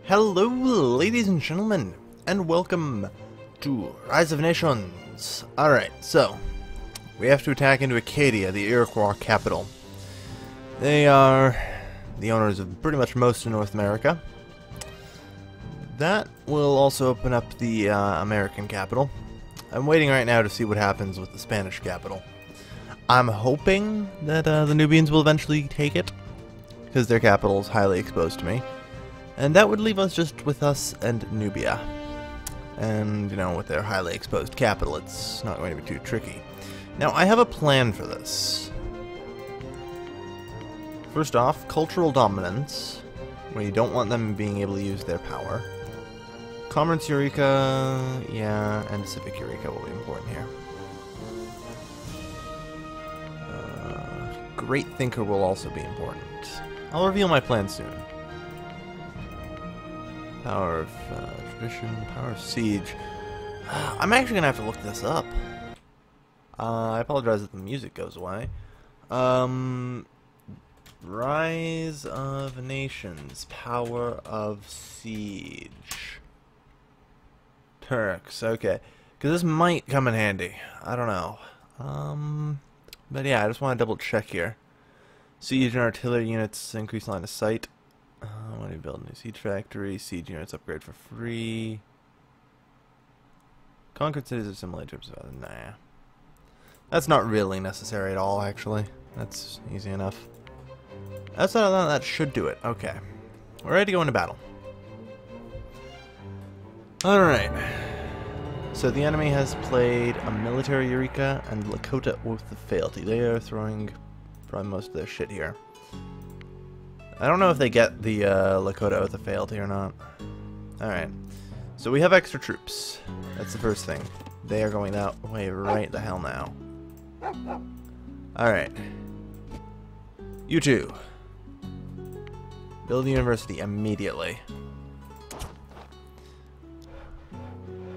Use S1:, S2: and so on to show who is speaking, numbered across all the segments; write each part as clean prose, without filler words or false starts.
S1: Hello, ladies and gentlemen, and welcome to Rise of Nations. Alright, so, we have to attack into Acadia, the Iroquois capital. They are the owners of pretty much most of North America. That will also open up the American capital. I'm waiting right now to see what happens with the Spanish capital. I'm hoping that the Nubians will eventually take it, because their capital is highly exposed to me. And that would leave us just with us and Nubia. And, you know, with their highly exposed capital, it's not going to be too tricky. Now, I have a plan for this. First off, cultural dominance, where you don't want them being able to use their power. Commerce Eureka, yeah, and Civic Eureka will be important here. Great Thinker will also be important. I'll reveal my plan soon. Power of Tradition, Power of Siege. I'm actually going to have to look this up. I apologize if the music goes away. Rise of Nations, Power of Siege. Turks, okay. Because this might come in handy. I don't know. But yeah, I just want to double check here. Siege and artillery units, increase line of sight. When you build a new siege factory, siege units upgrade for free. Conquered cities are similar in terms of nah. That's not really necessary at all, actually. That's easy enough. Outside of that, that should do it. Okay. We're ready to go into battle. Alright. So the enemy has played a military Eureka and Lakota with the fealty. They are throwing probably most of their shit here. I don't know if they get the Lakota with the fealty or not. Alright. So we have extra troops. That's the first thing. They are going that way right the hell now. Alright. You two. Build a university immediately.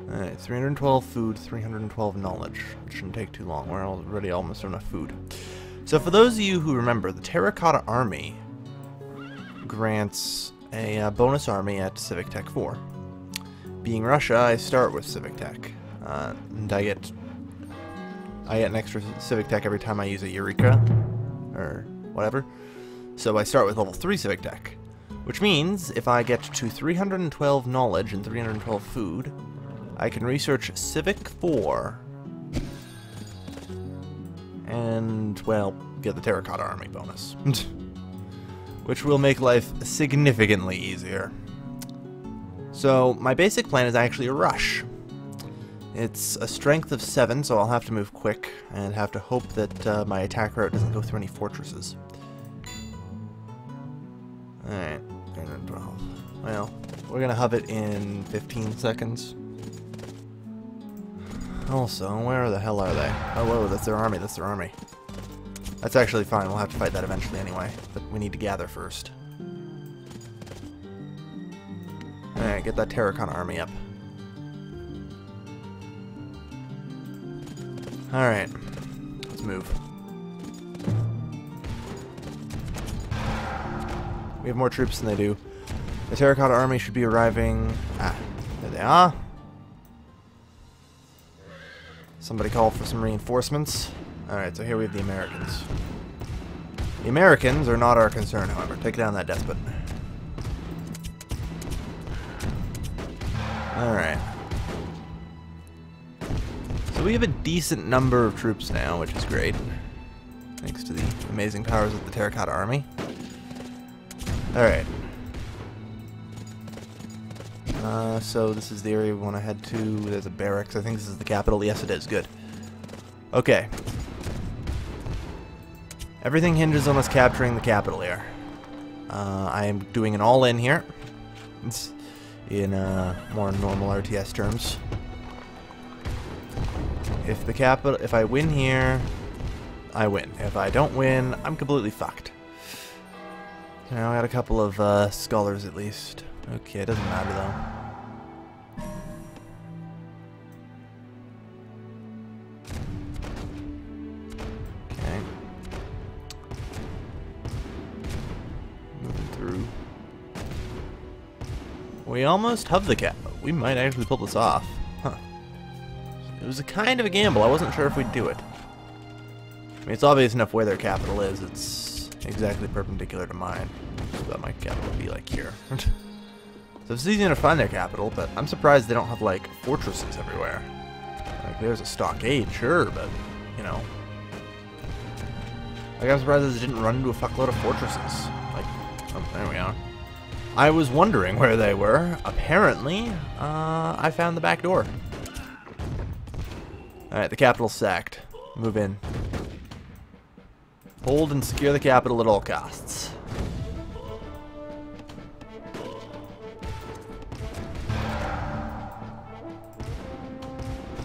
S1: Alright, 312 food, 312 knowledge. It shouldn't take too long. We're already almost enough food. So for those of you who remember, the Terracotta Army grants a bonus army at Civic Tech 4. Being Russia, I start with Civic Tech. And I get an extra Civic Tech every time I use a Eureka, or whatever. So I start with level 3 Civic Tech. Which means, if I get to 312 knowledge and 312 food, I can research Civic 4 and, well, get the Terracotta Army bonus. Which will make life significantly easier. So, my basic plan is actually a rush. It's a strength of 7, so I'll have to move quick, and have to hope that my attack route doesn't go through any fortresses. Alright, 312. Well, we're gonna hub it in 15 seconds. Also, where the hell are they? Oh, whoa, that's their army, that's their army. That's actually fine, we'll have to fight that eventually anyway, but we need to gather first. Alright, get that Terracotta army up. Alright, let's move. We have more troops than they do. The Terracotta army should be arriving... Ah, there they are. Somebody call for some reinforcements. Alright, so here we have the Americans. The Americans are not our concern, however. Take down that despot. Alright. So we have a decent number of troops now, which is great. Thanks to the amazing powers of the Terracotta Army. Alright. So this is the area we want to head to. There's a barracks. I think this is the capital. Yes, it is. Good. Okay. Everything hinges on us capturing the capital here. I am doing an all-in here. It's in more normal RTS terms. If I win here, I win. If I don't win, I'm completely fucked. Now I got a couple of scholars at least. Okay, it doesn't matter though. We almost have the cap. We might actually pull this off. Huh. It was a kind of a gamble. I wasn't sure if we'd do it. I mean, it's obvious enough where their capital is. It's exactly perpendicular to mine. So that my capital would be like here. So it's easy to find their capital, but I'm surprised they don't have, like, fortresses everywhere. Like, there's a stockade, sure, but, you know. Like, I'm surprised they didn't run into a fuckload of fortresses. Like, oh, there we are. I was wondering where they were. Apparently, I found the back door. Alright, the capital's sacked. Move in. Hold and secure the capital at all costs.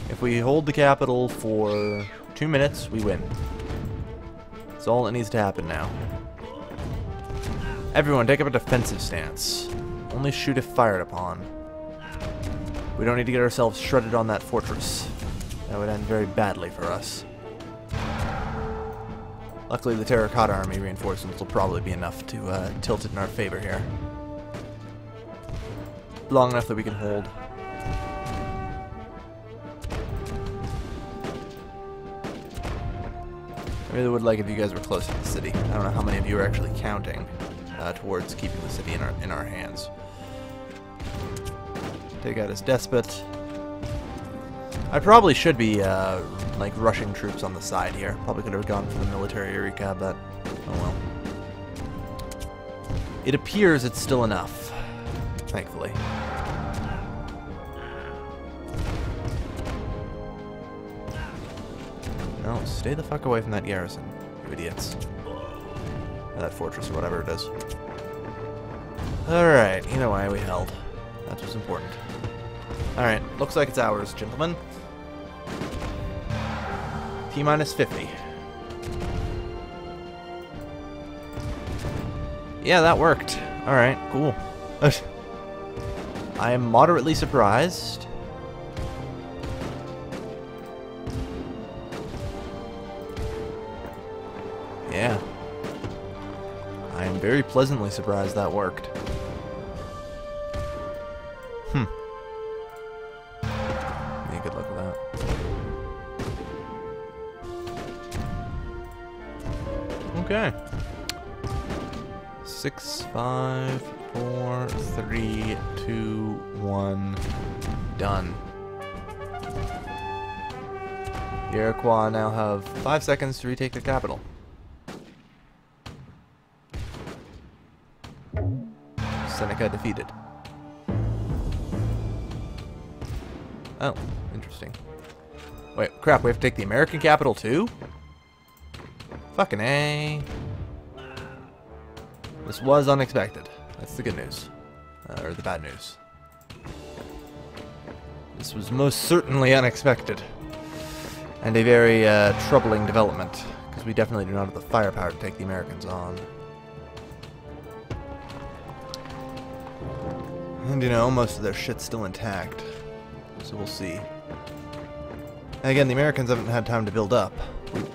S1: If we hold the capital for 2 minutes, we win. That's all that needs to happen now. Everyone, take up a defensive stance. Only shoot if fired upon. We don't need to get ourselves shredded on that fortress. That would end very badly for us. Luckily, the Terracotta Army reinforcements will probably be enough to tilt it in our favor here. Long enough that we can hold. I really would like if you guys were close to the city. I don't know how many of you are actually counting towards keeping the city in our hands. Take out his despot. I probably should be like rushing troops on the side here. Probably could have gone for the military Eureka, but oh well. It appears it's still enough, thankfully. No, stay the fuck away from that garrison, you idiots. Or that fortress, or whatever it is. Alright, either way, we held. That's what's important. Alright, looks like it's ours, gentlemen. T-minus 50. Yeah, that worked. Alright, cool. I am moderately surprised. Yeah. I am very pleasantly surprised that worked. Yeah, good luck with that. Okay. 6, 5, 4, 3, 2, 1. Done. The Iroquois now have 5 seconds to retake the capital. Seneca defeated. Oh, interesting. Wait, crap, we have to take the American capital too? Fucking A. This was unexpected. That's the good news. Or the bad news. This was most certainly unexpected. And a very troubling development. Because we definitely do not have the firepower to take the Americans on. And you know, most of their shit's still intact. So we'll see. And again, the Americans haven't had time to build up.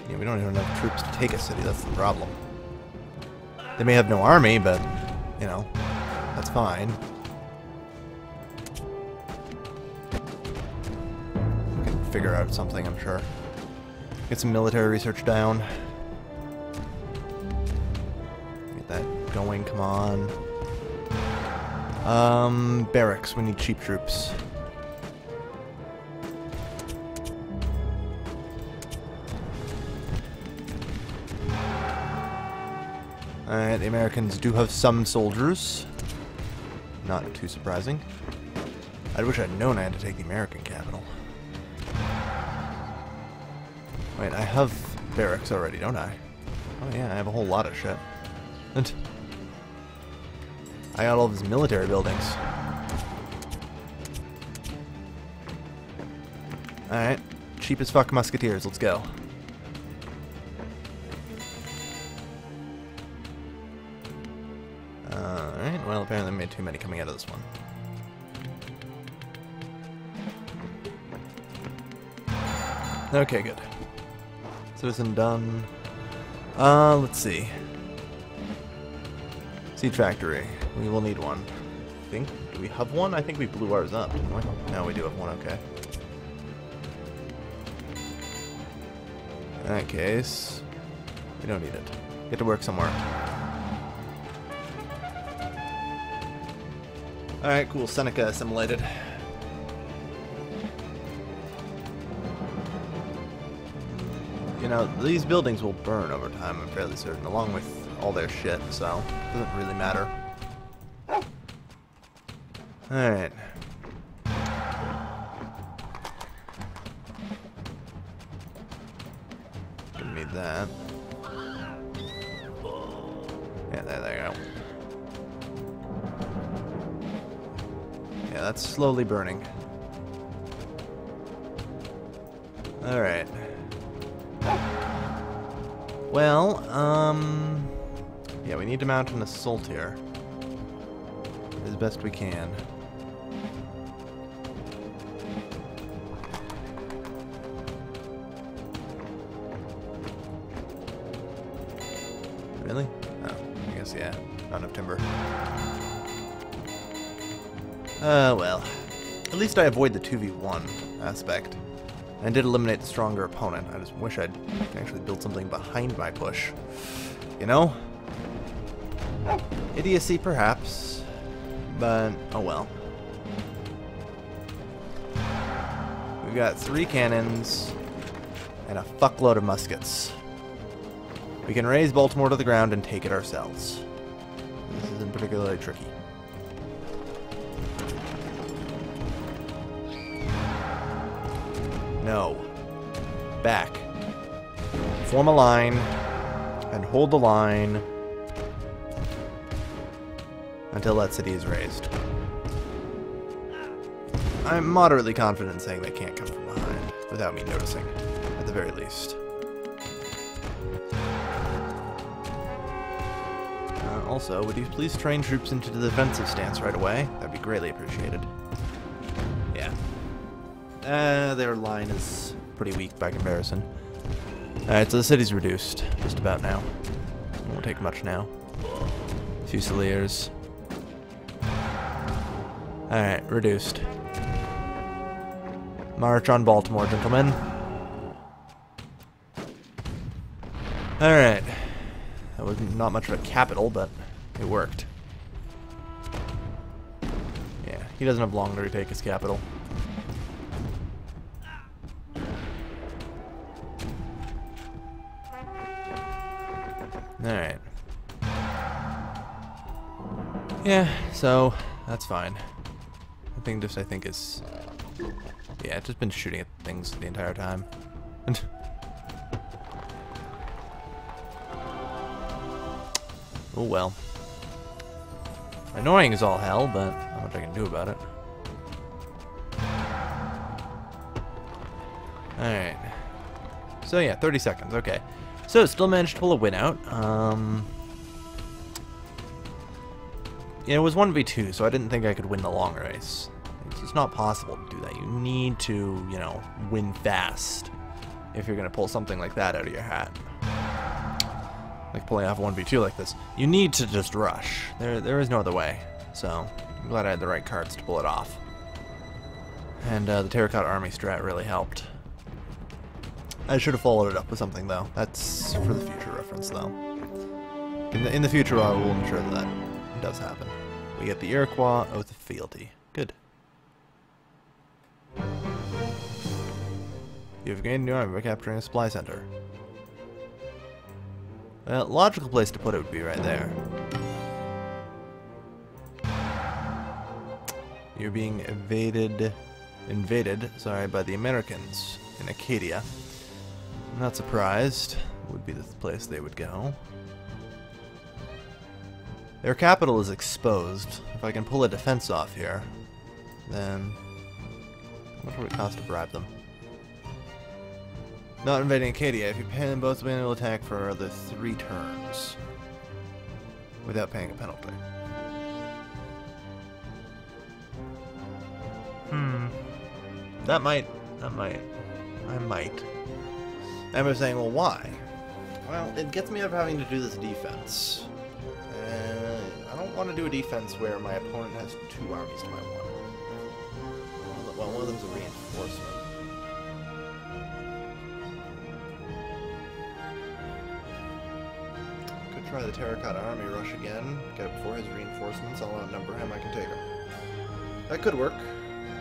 S1: We don't even have troops to take a city, that's the problem. They may have no army, but, you know, that's fine. We can figure out something, I'm sure. Get some military research down. Get that going, come on. Barracks, we need cheap troops. Alright, the Americans do have some soldiers. Not too surprising. I wish I'd known I had to take the American capital. Wait, I have barracks already, don't I? Oh yeah, I have a whole lot of shit. And I got all these military buildings. Alright, cheap as fuck musketeers, let's go. Alright, well apparently I made too many coming out of this one. Okay, good. Citizen done. Let's see. Seed factory. We will need one. think. Do we have one? I think we blew ours up, didn't we? No, we do have one, okay. In that case, we don't need it. Get to work somewhere. Alright, cool. Seneca assimilated. You know, these buildings will burn over time, I'm fairly certain, along with all their shit, so it doesn't really matter. Alright. Didn't need that. Yeah, there you go. Yeah, that's slowly burning. Alright. Well, yeah, we need to mount an assault here. As best we can. Really? Oh, I guess, yeah. Not enough timber. Well. At least I avoid the 2v1 aspect. And did eliminate the stronger opponent. I just wish I'd actually build something behind my push. You know? Idiocy, perhaps. But, oh well. We've got 3 cannons and a fuckload of muskets. We can raise Baltimore to the ground and take it ourselves. This isn't particularly tricky. No. Back. Form a line and hold the line until that city is raised. I'm moderately confident in saying they can't come from behind without me noticing, at the very least. Also, would you please train troops into the defensive stance right away? That'd be greatly appreciated. Yeah. Their line is pretty weak by comparison. Alright, so the city's reduced. Just about now. It won't take much now. Fusiliers. Alright, reduced. March on Baltimore, gentlemen. Alright. That was not much of a capital, but it worked. Yeah, he doesn't have long to retake his capital. Alright. Yeah, so that's fine. The thing just, I think, is... yeah, it's just been shooting at things the entire time. Oh well. Annoying as all hell, but not much I can do about it. Alright. So yeah, 30 seconds, okay. So, still managed to pull a win out. Yeah, it was 1v2, so I didn't think I could win the long race. It's just not possible to do that. You need to, you know, win fast if you're going to pull something like that out of your hat. Like pulling off 1v2 like this. You need to just rush. There is no other way. So, I'm glad I had the right cards to pull it off. And the Terracotta Army strat really helped. I should have followed it up with something, though. That's for the future reference, though. In the future, I will ensure that it does happen. We get the Iroquois Oath of Fealty. Good. You've gained new army by capturing a supply center. Well, logical place to put it would be right there. You're being invaded, by the Americans in Acadia. I'm not surprised. It would be the place they would go. Their capital is exposed. If I can pull a defense off here, then how much would it cost to bribe them? Not invading Acadia. If you pay them both, will attack for another 3 turns without paying a penalty. I might. I was saying, well, why? Well, it gets me out of having to do this defense. I don't want to do a defense where my opponent has 2 armies to my 1. Well, one of them's a reinforcement. Could try the Terracotta Army rush again. Get it before his reinforcements. I'll outnumber him. I can take him. That could work,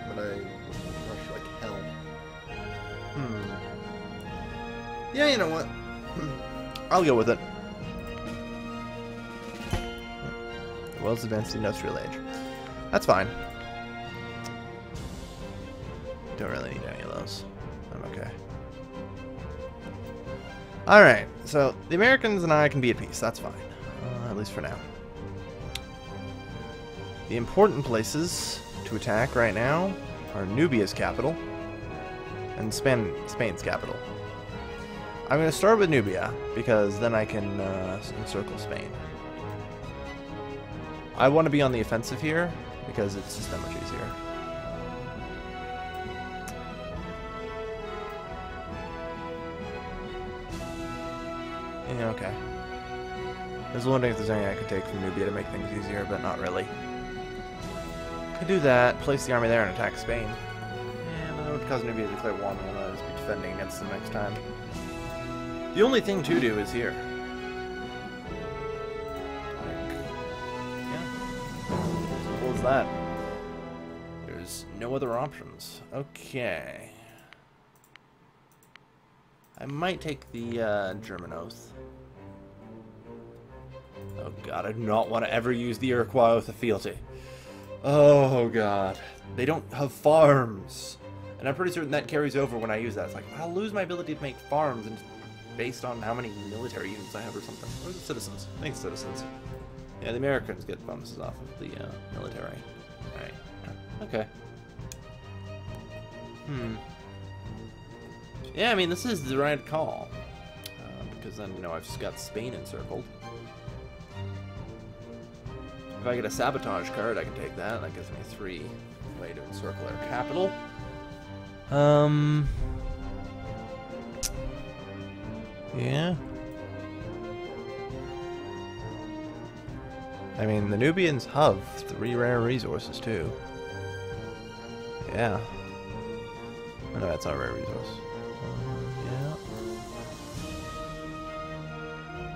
S1: but I rush like hell. Yeah, you know what? I'll go with it. The world's advanced industrial age. That's fine. Don't really need any of those. I'm okay. Alright, so the Americans and I can be at peace. That's fine. At least for now. The important places to attack right now are Nubia's capital and Spain's capital. I'm going to start with Nubia, because then I can encircle Spain. I want to be on the offensive here, because it's just that much easier. Yeah, okay. I was wondering if there's anything I could take from Nubia to make things easier, but not really. Could do that, place the army there and attack Spain. Yeah, but that would cause Nubia to declare war, and I'll just be defending against them next time. The only thing to do is here. Yeah. Simple as that. There's no other options. Okay. I might take the German Oath. Oh god, I do not want to ever use the Iroquois Oath of Fealty. Oh god. They don't have farms. And I'm pretty certain that carries over when I use that. It's like, I'll lose my ability to make farms and based on how many military units I have or something. Or is it citizens? I think citizens. Yeah, the Americans get bonuses off of the military. Alright. Okay. Yeah, I mean, this is the right call. Because then, you know, I've just got Spain encircled. If I get a sabotage card, I can take that. That gives me 3 way to encircle their capital. Yeah. I mean, the Nubians have 3 rare resources, too. Yeah. Oh, no, that's not a rare resource.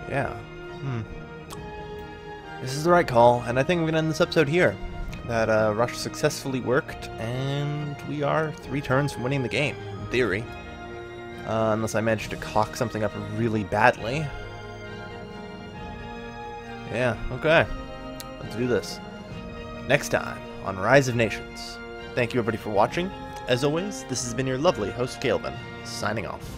S1: Yeah. This is the right call, and I think I'm going to end this episode here. That rush successfully worked, and we are 3 turns from winning the game, in theory. Unless I manage to cock something up really badly. Yeah, okay. Let's do this. Next time on Rise of Nations. Thank you everybody for watching. As always, this has been your lovely host, Calvin, signing off.